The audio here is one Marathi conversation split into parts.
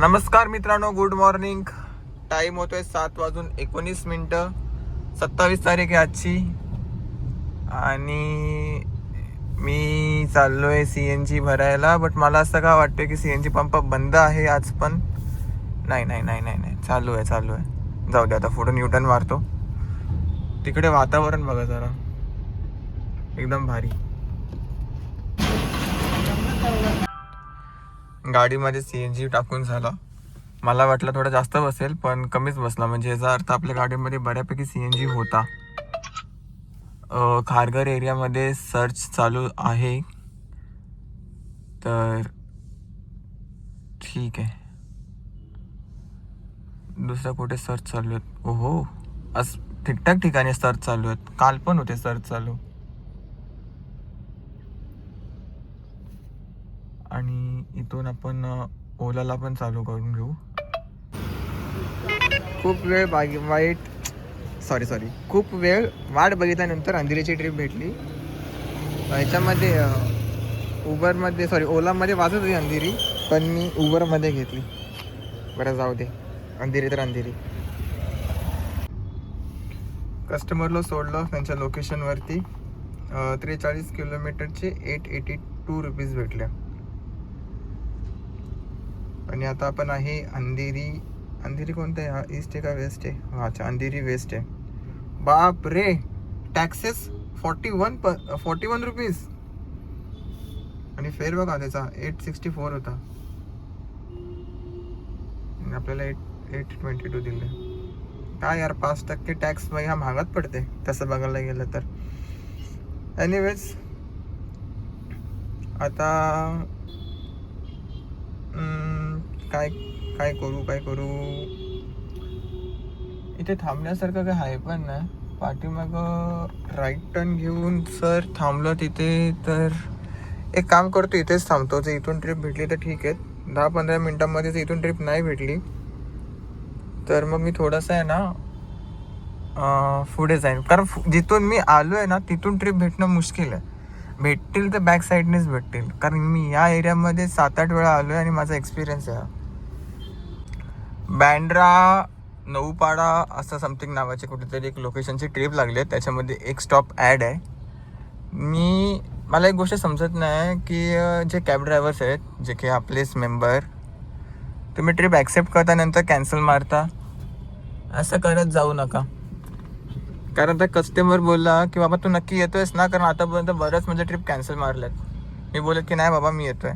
नमस्कार मित्रांनो, गुड मॉर्निंग. टाइम होतोय 7:19. 27 तारीख आहे आजची आणि मी चाललोय CNG भरायला. बट मला असं का वाटतं की CNG पंप बंद आहे आज पण. नाही, चालू आहे. जाऊ दे, आता पुढून U-टर्न मारतो. तिकडे वातावरण बघा जरा, एकदम भारी. गाडीमध्ये CNG टाकून झाला. मला वाटलं थोडा जास्त बसेल पण कमीच बसला. म्हणजे याचा अर्थ आपल्या गाडीमध्ये बऱ्यापैकी CNG होता. खारघर एरियामध्ये सर्च चालू आहे, तर ठीक आहे. दुसऱ्या कुठे सर्च चालू आहेत? ओहो, आज ठीकठाक ठिकाणी सर्च चालू आहेत. काल पण होते सर्च चालू. आणि इथून आपण ओलाला पण चालू करून घेऊ. खूप वेळ वाट बघितल्यानंतर अंधेरीची ट्रिप भेटली. ह्याच्यामध्ये ओलामध्ये वाजत होती अंधेरी, पण मी उबरमध्ये घेतली. बरं, जाऊ दे, अंधेरी तर अंधेरी. कस्टमरला सोडलं त्यांच्या लोकेशनवरती. 43 किलोमीटरचे 882 रुपीज भेटल्या. आणि आता आपण आहे अंधेरी कोणतं आहे? हा ईस्ट आहे का वेस्ट आहे? अच्छा, अंधेरी वेस्ट आहे. बाप रे, टॅक्सेस 41 रुपीज. आणि फेअर बघा त्याचा 864 होता. आपल्याला 822 दिले. काय यार, 5% टॅक्स बाई, हा महागात पडते तसं बघायला गेलं तर. एनिवेज, आता काय करू. इथे थांबण्यासारखं काय आहे पण ना. पाठीमाग राईट टर्न घेऊन सर थांबलो तिथे, तर एक काम करतो, इथेच थांबतो. जर इथून ट्रिप भेटली तर ठीक आहे. 10-15 मिनटांमध्ये जर इथून ट्रिप नाही भेटली तर मग मी थोडंसं आहे ना पुढे जाईन. कारण जिथून मी आलो आहे ना तिथून ट्रिप भेटणं मुश्किल आहे. भेटतील तर बॅक साईडनेच भेटतील. कारण मी या एरियामध्ये 7-8 वेळा आलो आहे आणि माझा एक्सपिरियन्स आहे. बँड्रा नऊपाडा असं समथिंग नावाची कुठेतरी एक लोकेशनची ट्रिप लागली आहे. त्याच्यामध्ये एक स्टॉप ॲड आहे. मला एक गोष्ट समजत नाही की जे कॅब ड्रायव्हर्स आहेत, जे की आपलेच मेंबर, तुम्ही ट्रिप ॲक्सेप्ट करता नंतर कॅन्सल मारता. असं करत जाऊ नका. कारण त्या कस्टमर बोलला की बाबा तू नक्की येतोयस ना, कारण आतापर्यंत बऱ्याच म्हणजे ट्रिप कॅन्सल मारल्यात. मी बोलत की नाही बाबा, मी येतोय.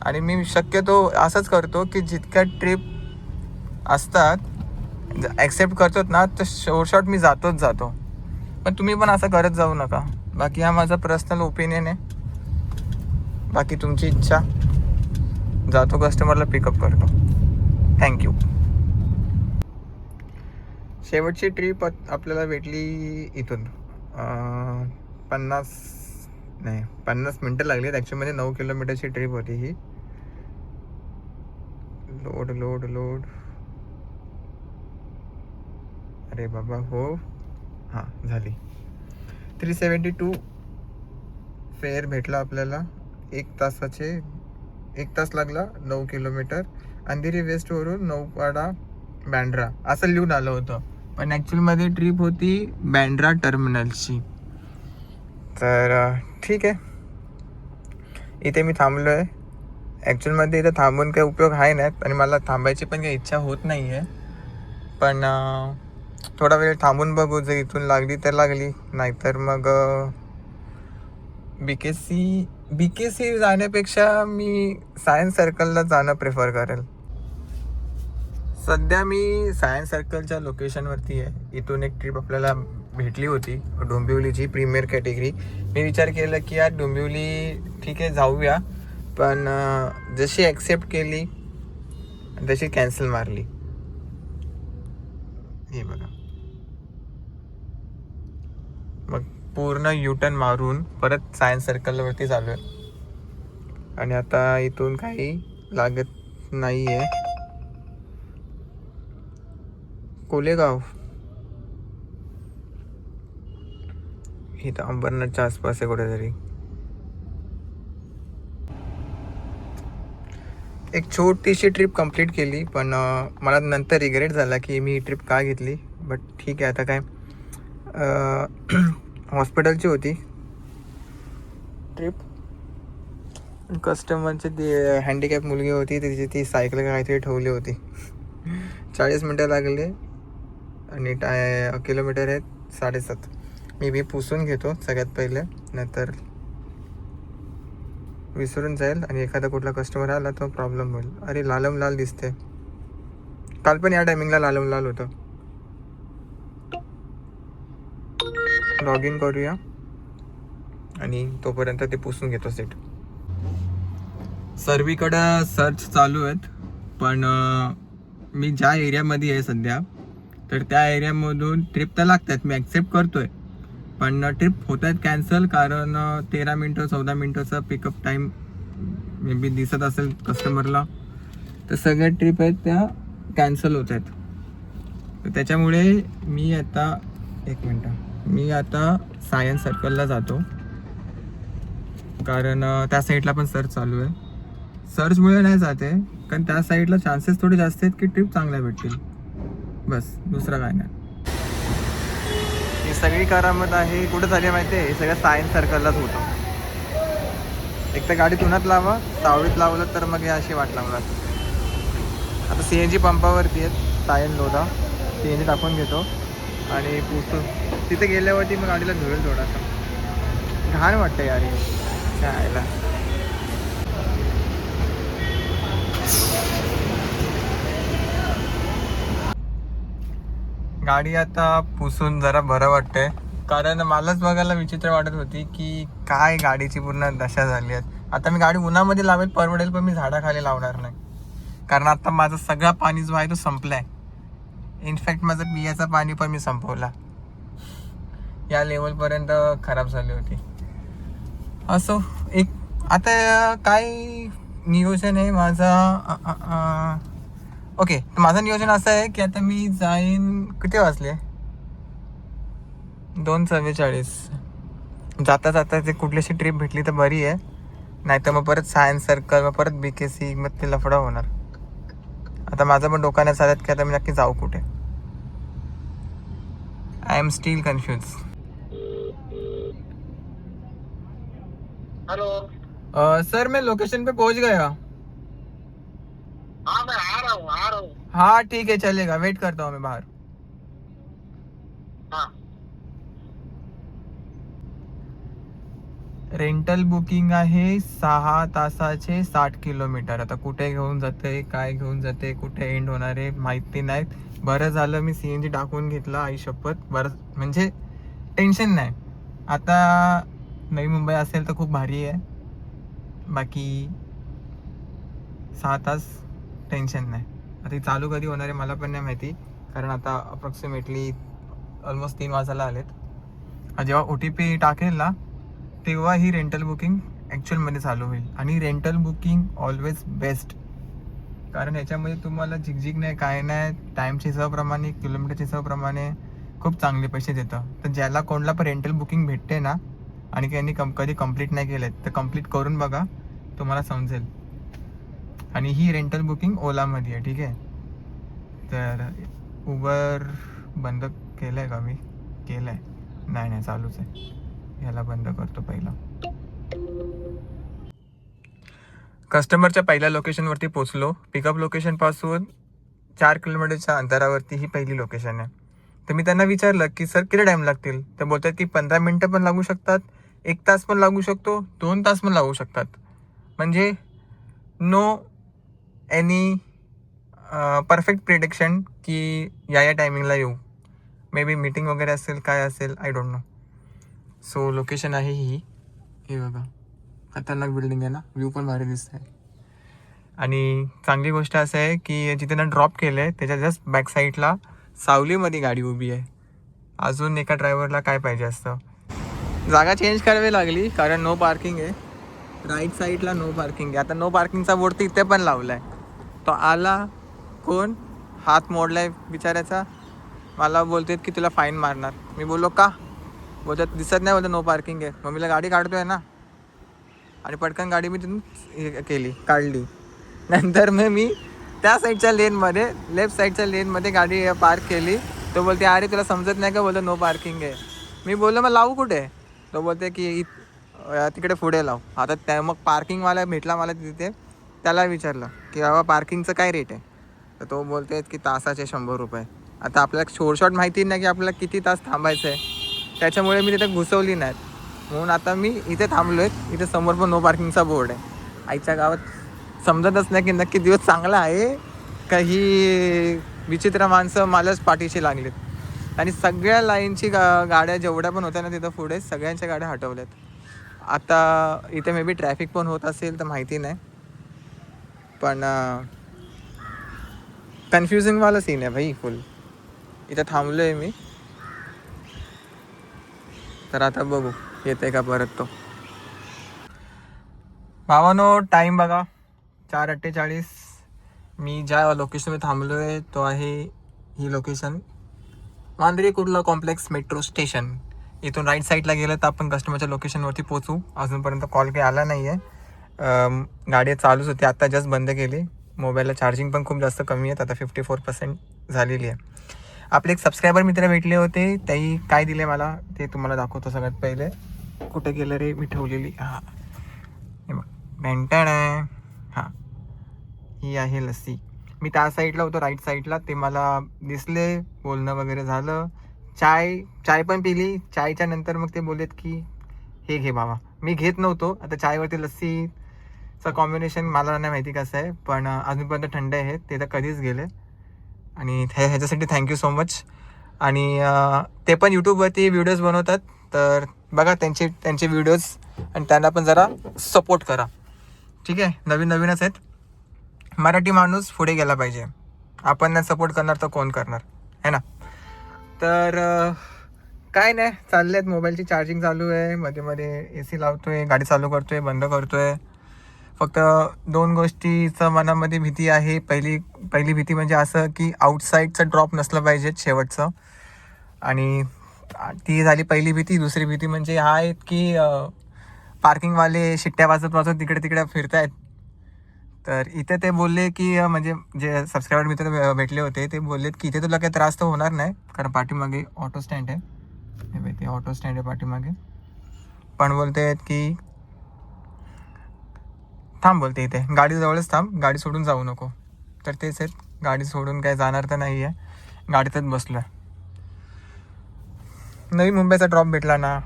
आणि मी शक्यतो असंच करतो की जितक्या ट्रिप असतात ॲक्सेप्ट करतात ना, तर शॉर्ट मी जातो. पण तुम्ही पण असं करत जाऊ नका. बाकी हा माझा पर्सनल ओपिनियन आहे. बाकी तुमची इच्छा. जातो, कस्टमरला पिकअप करतो. थँक्यू. शेवटची ट्रिप आपल्याला भेटली इथून 50 मिनटं लागली. ॲक्च्युअली 9 किलोमीटरची ट्रिप होती ही. लोड. अरे बाबा, हो, हां, झाली. 372 फेअर भेटला आपल्याला. 1 तास लागला. 9 किलोमीटर. अंधेरी वेस्टवरून नऊपाडा बँड्रा असं लिहून आलं होतं, पण ॲक्च्युअलमध्ये ट्रिप होती बँड्रा टर्मिनलची. तर ठीक आहे, इथे मी थांबलो आहे. ॲक्च्युअलमध्ये इथं थांबून काही उपयोग आहे नाहीत आणि मला थांबायची पण काही इच्छा होत नाही आहे. पण थोडा वेळ थांबून बघू. जर इथून लागली तर लागली, नाहीतर मग BKC जाण्यापेक्षा मी सायन्स सर्कलला जाणं प्रेफर करेल. सध्या मी सायन्स सर्कलच्या लोकेशनवरती आहे. इथून एक ट्रिप आपल्याला भेटली होती डोंबिवलीची, प्रीमियर कॅटेगरी. मी विचार केला की यार डोंबिवली ठीक आहे, जाऊया. पण जशी ॲक्सेप्ट केली तशी कॅन्सल मारली. हे बघा, मग पूर्ण U-टर्न मारून परत सायन्स सर्कलवरती चालू आहे. आणि आता इथून काही लागत नाही आहे. कोलेगाव इथं अंबरनाथच्या आसपास आहे कुठेतरी. एक छोटीशी ट्रिप कंप्लीट केली, पण मला नंतर रिग्रेट झाला की मी ही ट्रिप का घेतली. बट ठीक आहे, आता काय हॉस्पिटलची होती ट्रिप. कस्टमरची ती हँडिकॅप मुलगी होती, तिची ती सायकल काहीतरी ठेवली होती. 40 मिनटं लागले आणि किलोमीटर आहेत 7.5. मी पुसून घेतो सगळ्यात पहिले, नंतर विसरून जाईल आणि एखादा कुठला कस्टमर आला तो प्रॉब्लेम होईल. अरे लालम लाल दिसते, काल पण या टायमिंगला लालम लाल होतं. लॉग इन करूया आणि तोपर्यंत ते पुसून घेतो सेट. सर्वीकडं सर्च चालू आहेत, पण मी ज्या एरियामध्ये आहे सध्या, तर त्या एरियामधून ट्रिप तर लागतात, मी ॲक्सेप्ट करतो आहे, पण ट्रिप होत आहेत कॅन्सल. कारण 13 मिनटं 14 मिनटाचा पिकअप टाईम मे बी दिसत असेल कस्टमरला, तर सगळ्या ट्रिप आहेत त्या कॅन्सल होत आहेत. तर त्याच्यामुळे मी आता सायन्स सर्कलला जातो, कारण त्या साईडला पण सर्च चालू आहे. सर्चमुळे नाही जाते, कारण त्या साईडला चान्सेस थोडे जास्त आहेत की ट्रिप चांगल्या भेटतील, बस दुसरं काय नाही. ही सगळी करामत आहे कुठं झाली माहिती आहे? हे सगळं सायन्स सर्कललाच होतं. एक तर गाडी उन्हात लावा, सावळीत लावलं तर मग हे अशी वाट लावणार. आता CNG पंपावरती आहेत सायन लोधा, CNG टाकून घेतो आणि पुसतो. तिथे गेल्यावरती मग गाडीला धुवेल थोडासा. घाण वाटतं यार हे यायला. गाडी आता पुसून जरा बरं वाटतंय, कारण मलाच बघायला विचित्र वाटत होती की काय गाडीची पूर्ण दशा झाली आहे. आता मी गाडी उन्हामध्ये लावेल परवडेल, पण मी झाडाखाली लावणार नाही, कारण आता माझं सगळा पाणी जो आहे तो संपलाय. इनफॅक्ट माझं पियाचा पाणी पण मी संपवला, या लेवलपर्यंत खराब झाली होती. असो, एक आता काय नियोजन आहे माझा. ओके, तर माझं नियोजन असं आहे की आता मी जाईन, किती वाजले 2:44. जाता जाता ते कुठलीशी ट्रिप भेटली तर बरी आहे, नाही तर मग परत सायन्स सर्कल, मग परत BKC, मग ते लफडा होणार. आता माझं पण डोक्याने चालत की आता मी नक्की जाऊ कुठे. I am still confused. Hello sir, मैं लोकेशन पे पहुंच गया. हाँ मैं आ रहा हूँ हाँ ठीक है, चलेगा, वेट करता हूँ मैं बाहर. हाँ रेंटल बुकिंग आहे 6 तासाचे 60 किलोमीटर. आता कुठे घेऊन जाते, काय घेऊन जाते, कुठे एंड होणार आहे माहिती नाही. बरं झालं मी CNG टाकून घेतला, आई शपथ. बरं म्हणजे टेन्शन नाही. आता नवी मुंबई असेल तर खूप भारी आहे, बाकी 6 तास टेन्शन नाही. आता ही चालू कधी होणार आहे मला पण नाही माहिती, कारण आता अप्रॉक्सिमेटली ऑलमोस्ट 3 वाजायला आलेत. जेव्हा OTP टाकेल ना, तेव्हा ही रेंटल बुकिंग ॲक्च्युअलमध्ये चालू होईल. आणि रेंटल बुकिंग ऑलवेज बेस्ट, कारण याच्यामध्ये तुम्हाला झिकझिक नाही, काय नाही. टाईमच्या हिशोबाप्रमाणे, किलोमीटरच्या हिशोबाप्रमाणे खूप चांगले पैसे देतं. तर ज्याला कोणाला पण रेंटल बुकिंग भेटते ना, आणि त्यांनी कधी कंप्लीट नाही केलं तर कंप्लीट करून बघा, तुम्हाला समजेल. आणि ही रेंटल बुकिंग ओलामध्ये आहे, ठीक आहे. तर उबर बंद केलं आहे का मी? केलं आहे? नाही चालूच आहे. ह्याला बंद करतो पहिला. कस्टमरच्या पहिल्या लोकेशनवरती पोचलो. पिकअप लोकेशनपासून 4 किलोमीटरच्या अंतरावरती ही पहिली लोकेशन आहे. तर मी त्यांना विचारलं की सर किती टाईम लागतील, तर बोलतात की 15 मिनटं पण लागू शकतात, 1 तास पण लागू शकतो, 2 तास पण लागू शकतात. म्हणजे नो एनी परफेक्ट प्रिडिक्शन की या टायमिंगला येऊ. मे बी मीटिंग वगैरे असेल, काय असेल, I don't know. So location आहे ही, हे बघा. खतरनाक बिल्डिंग आहे ना, व्ह्यू पण भारी दिसत आहे. आणि चांगली गोष्ट असं आहे की जिथे ना ड्रॉप केलं आहे त्याच्या जस्ट बॅक साईडला सावलीमध्ये गाडी उभी आहे. अजून एका ड्रायव्हरला काय पाहिजे असतं. जागा चेंज करावी लागली, कारण नो पार्किंग आहे. राईट साईडला नो पार्किंग आहे. आता नो पार्किंगचा बोर्ड इथे पण लावला आहे. तो आला, कोण हात मोडलाय बिचाऱ्याचा, मला बोलतात की तुला फाईन मारणार. मी बोललो का? बोलतात दिसत नाही, बोलतं नो पार्किंग आहे. मग मीला गाडी काढतोय ना, आणि पटकन गाडी मी तिथून काढली. नंतर मग मी त्या साईडच्या लेनमध्ये लेफ्ट साईडच्या लेनमध्ये गाडी पार्क केली. तो बोलते अरे तुला समजत नाही का, बोलतो नो पार्किंग आहे. मी बोललो मग लावू कुठे. तो बोलते की तिकडे पुढे लाव. आता त्या मग पार्किंगवाला भेटला मला तिथे, त्याला विचारलं की बाबा पार्किंगचं काय रेट आहे. तर तो बोलते की तासाचे 100 रुपये. आता आपल्याला शॉर्ट माहिती नाही की आपल्याला किती तास थांबायचं आहे, त्याच्यामुळे मी तिथे घुसवली नाहीत. म्हणून आता मी इथे थांबलो आहे. इथे समोर पण नो पार्किंगचा बोर्ड आहे. आईच्या गावात समजतच नाही की नक्की दिवस चांगला आहे का ही विचित्र माणसं मलाच पाठीशी लागलीत. आणि सगळ्या लाईनची गाड्या जेवढ्या पण होत्या ना तिथं पुढे सगळ्यांच्या गाड्या हटवल्यात. आता इथे मे बी ट्रॅफिक पण होत असेल तर माहिती नाही, पण कन्फ्युजिंगवाला सीन आहे भाई फुल. इथं थांबलो आहे मी, तर आता बघू येते का परत तो. भावानो टाईम बघा 4:48. मी ज्या लोकेशनवर थांबलो आहे तो आहे ही location, Bandra Kurla complex metro station. इथून राईट साईडला गेलं तर आपण कस्टमरच्या लोकेशनवरती पोचू. अजूनपर्यंत कॉल काही आला नाही आहे. गाडी चालूच होती, आत्ता जस्ट बंद केली. मोबाईलला चार्जिंग पण खूप जास्त कमी आहेत, आता 54% झालेली आहे. आपले एक सबस्क्रायबर मित्र भेटले होते, त्याही काय दिले मला ते तुम्हाला दाखवतो. सगळ्यात पहिले कुठे गेलं रे मी ठेवलेली, हां हे बघ मेंटेन आहे. हां ही आहे लस्सी. मी त्या साईडला होतो राईट साईडला, ते मला दिसले, बोलणं वगैरे झालं. चाय पण पिली. चायच्या नंतर मग ते बोललेत की हे घे बाबा. मी घेत नव्हतो. आता चायवरती लस्सीचं कॉम्बिनेशन मला नाही माहिती कसं आहे, पण अजूनपर्यंत थंड आहे ते तर कधीच गेले. आणि ह्याच्यासाठी थँक्यू सो मच. आणि ते पण यूट्यूबवरती व्हिडिओज बनवतात, तर बघा त्यांचे व्हिडिओज आणि त्यांना पण जरा सपोर्ट करा. ठीक आहे, नवीनच आहेत. मराठी माणूस पुढे गेला पाहिजे. आपण नाही सपोर्ट करणार तर कोण करणार है ना. तर काय नाही, चालले आहेत. मोबाईलची चार्जिंग चालू आहे, मध्ये मध्ये AC लावतो आहे, गाडी चालू करतो आहे, बंद करतो आहे. फक्त 2 गोष्टीचं मनामध्ये भीती आहे. पहिली भीती म्हणजे असं की आउटसाईडचं ड्रॉप नसलं पाहिजे शेवटचं, आणि ती झाली पहिली भीती. दुसरी भीती म्हणजे हा आहेत की पार्किंगवाले शिट्ट्या वाजत तिकडे फिरतायत. तर इथे ते बोलले की म्हणजे जे सबस्क्रायबर मित्र भेटले होते ते बोललेत की इथे तुला काही त्रास तर होणार नाही, कारण पाठीमागे ऑटो स्टँड आहे. हे ते ऑटो स्टँड आहे पाठीमागे. पण बोलते आहेत की थांब, बोलते इथे गाडी जवळच थांब, गाडी सोडून जाऊ नको. तर तेच आहेत, गाडी सोडून काय जाणार तर नाही आहे, गाडीतच बसलो आहे. नवी मुंबईचा ड्रॉप भेटला ना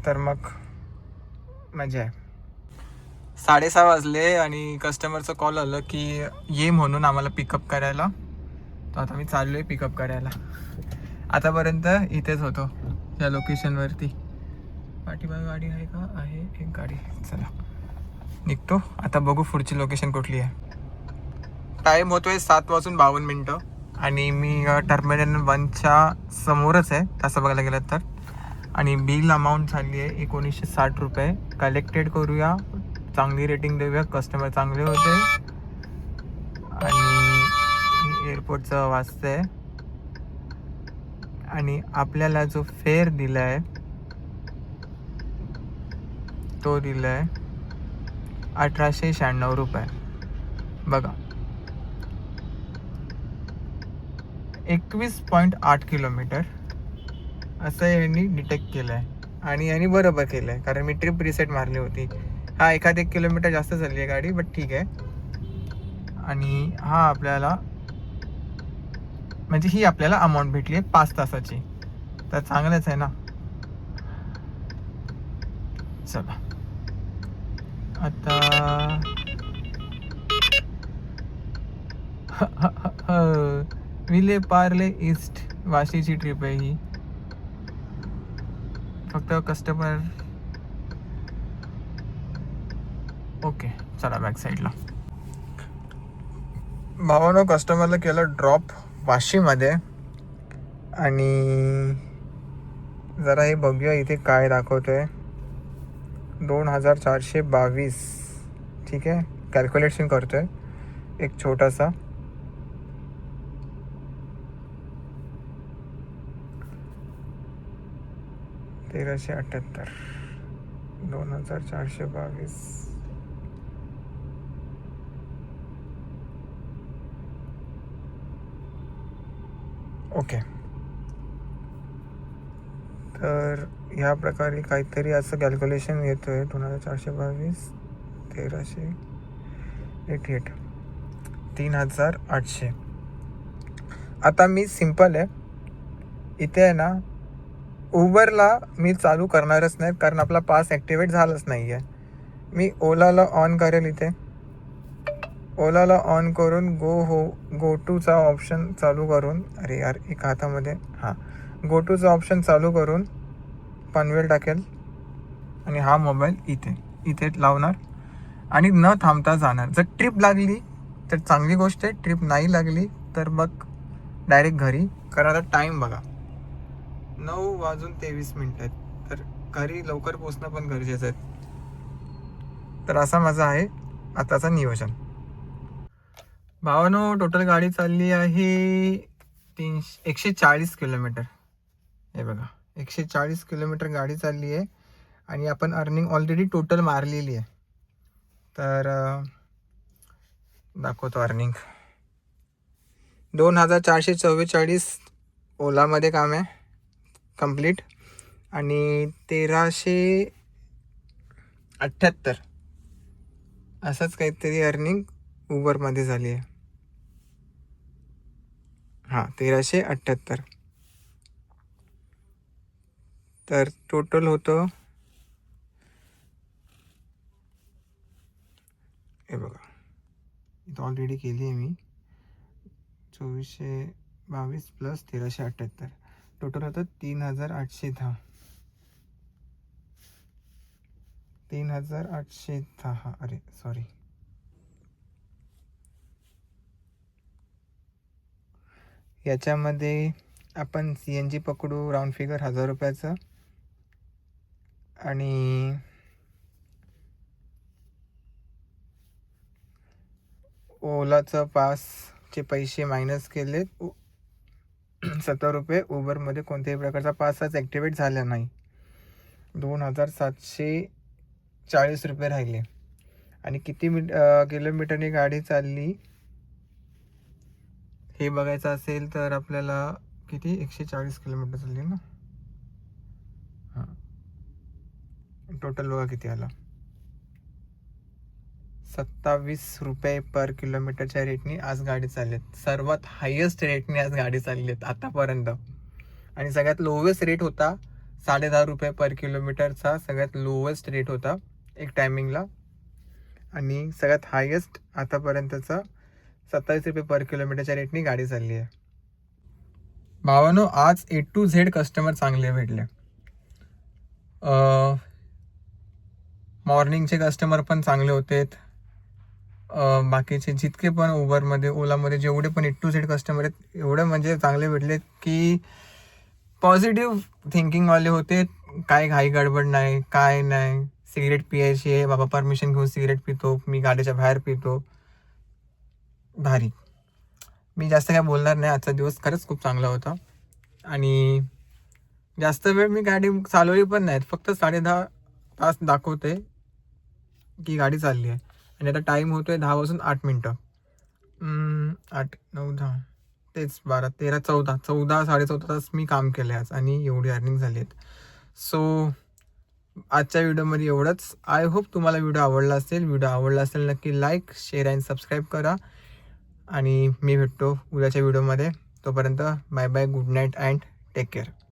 तर मग मजा आहे. 6:30 वाजले आणि कस्टमरचं कॉल आलं की ये म्हणून आम्हाला पिकअप करायला. तर आता मी चाललो आहे पिकअप करायला. आतापर्यंत इथेच होतो या लोकेशनवरती. पाठीमागे गाडी आहे का, आहे एक गाडी. चला निघतो आता, बघू पुढची लोकेशन कुठली आहे. टाईम होतो आहे 7:52 आणि मी टर्मिनल 1च्या समोरच आहे तसं बघायला गेलं तर. आणि बिल अमाऊंट झाली आहे 1960 रुपये. कलेक्टेड करूया, चांगली रेटिंग देऊया, कस्टमर चांगले होते. आणि एअरपोर्टचं वाजतं आहे. आणि आपल्याला जो फेअर दिला आहे तो दिला आहे 1896 रुपये. बघा 21.8 किलोमीटर असं यांनी डिटेक्ट केलं आहे. आणि यांनी बरोबर केलं आहे, कारण मी ट्रिप रिसेट मारली होती. हा 1 किलोमीटर जास्त चालली आहे गाडी, बट ठीक आहे. आणि हा आपल्याला म्हणजे ही आपल्याला अमाऊंट भेटली आहे 5 तासाची, तर चांगलंच आहे ना. चला आता विले पार्ले ईस्ट वाशीची ट्रिप आहे ही. फक्त कस्टमर ओके. चला बॅक साईडला. भावानं कस्टमरला केलं ड्रॉप वाशीमध्ये. आणि जरा हे बघूया इथे काय दाखवतोय. 2422. ठीक आहे, कॅल्क्युलेशन करतोय एक छोटासा. $1378. 2422 ओके. तर ह्या प्रकारे काहीतरी असं कॅल्क्युलेशन येतो आहे. 2422 1388 3800. आता मी सिम्पल आहे, इथे आहे ना उबरला मी चालू करणारच नाही, कारण आपला पास ॲक्टिवेट झालाच नाही आहे. मी ओलाला ऑन करेल. इथे ओलाला ऑन करून गो टूचा ऑप्शन चालू करून, अरे यार एक हातामध्ये, हां, गो टूचा ऑप्शन चालू करून पनवेल टाकेल आणि हा मोबाईल इथे लावणार आणि न थांबता जाणार. जर ट्रिप लागली तर चांगली गोष्ट आहे, ट्रिप नाही लागली तर मग डायरेक्ट घरी. कारण आता टाईम बघा 9:23 आहेत, तर घरी लवकर पोचणं पण गरजेचं आहे. तर असा माझा आहे आताचा नियोजन. भावानो, टोटल गाडी चालली आहे 140 किलोमीटर. हे बघा 140 किलोमीटर गाडी चालली आहे आणि आपण अर्निंग ऑलरेडी टोटल मारलेली आहे. तर दाखवतो अर्निंग. 2444 ओलामध्ये काम आहे कंप्लीट आणि 1378 असंच काहीतरी अर्निंग उबरमध्ये झाली आहे. हां, 1378. तर टोटल होतं, हे बघा इथं ऑलरेडी केली आहे मी, 2422 प्लस 1378 टोटल होतं 3810. 3810. अरे सॉरी, याच्यामध्ये आपण CNG पकडू राऊंड फिगर 1000 रुपयाचं आणि ओलाचं पासचे पैसे मायनस केले 70 रुपये. उबरमध्ये कोणत्याही प्रकारचा पासच ॲक्टिवेट झाला नाही. 2740 रुपये राहिले. आणि किती किलोमीटरनी गाडी चालली हे बघायचं असेल तर आपल्याला किती 140 किलोमीटर चालली ना. हां, टोटल बघा किती आला, 27 रुपये पर किलोमीटरच्या रेटने आज गाडी चालली आहे. सर्वात हायेस्ट रेटने आज गाडी चालली आहेत आतापर्यंत. आणि सगळ्यात लोवेस्ट रेट होता 10.5 रुपये पर किलोमीटरचा. सगळ्यात लोवेस्ट रेट होता एक टायमिंगला. आणि सगळ्यात हायेस्ट आतापर्यंतचा 27 रुपये पर किलोमीटरच्या रेटने गाडी चालली आहे. भावानो, आज A to Z कस्टमर चांगले भेटले. मॉर्निंगचे कस्टमर पण चांगले होते. बाकीचे जितके पण उबरमध्ये ओलामध्ये जेवढे पण A to Z कस्टमर आहेत एवढे म्हणजे चांगले भेटले की पॉझिटिव्ह थिंकिंगवाले होते. काय घाई गडबड नाही, काय नाही. सिगरेट पियायची आहे बाबा, परमिशन घेऊन सिगरेट पितो मी, गाडीच्या बाहेर पितो, भारी. मी जास्त काय बोलणार नाही. आजचा दिवस खरंच खूप चांगला होता आणि जास्त वेळ मी गाडी चालवली पण नाहीत. फक्त 10.5 तास दाखवते की गाडी चालली आहे. आणि आता टाईम होतो आहे 10 वाजून 8 मिनटं. 8, 9, 10, तेच 12, 13, 14, 14 तास मी काम केलं आज आणि एवढी अर्निंग झाली आहेत. सो आजच्या व्हिडिओमध्ये एवढंच. आय होप तुम्हाला व्हिडिओ आवडला असेल. व्हिडिओ आवडला असेल नक्की लाईक, शेअर आणि सबस्क्राईब करा. आणि मी भेटतो उद्याच्या व्हिडिओमध्ये. तोपर्यंत bye bye, good night and take care.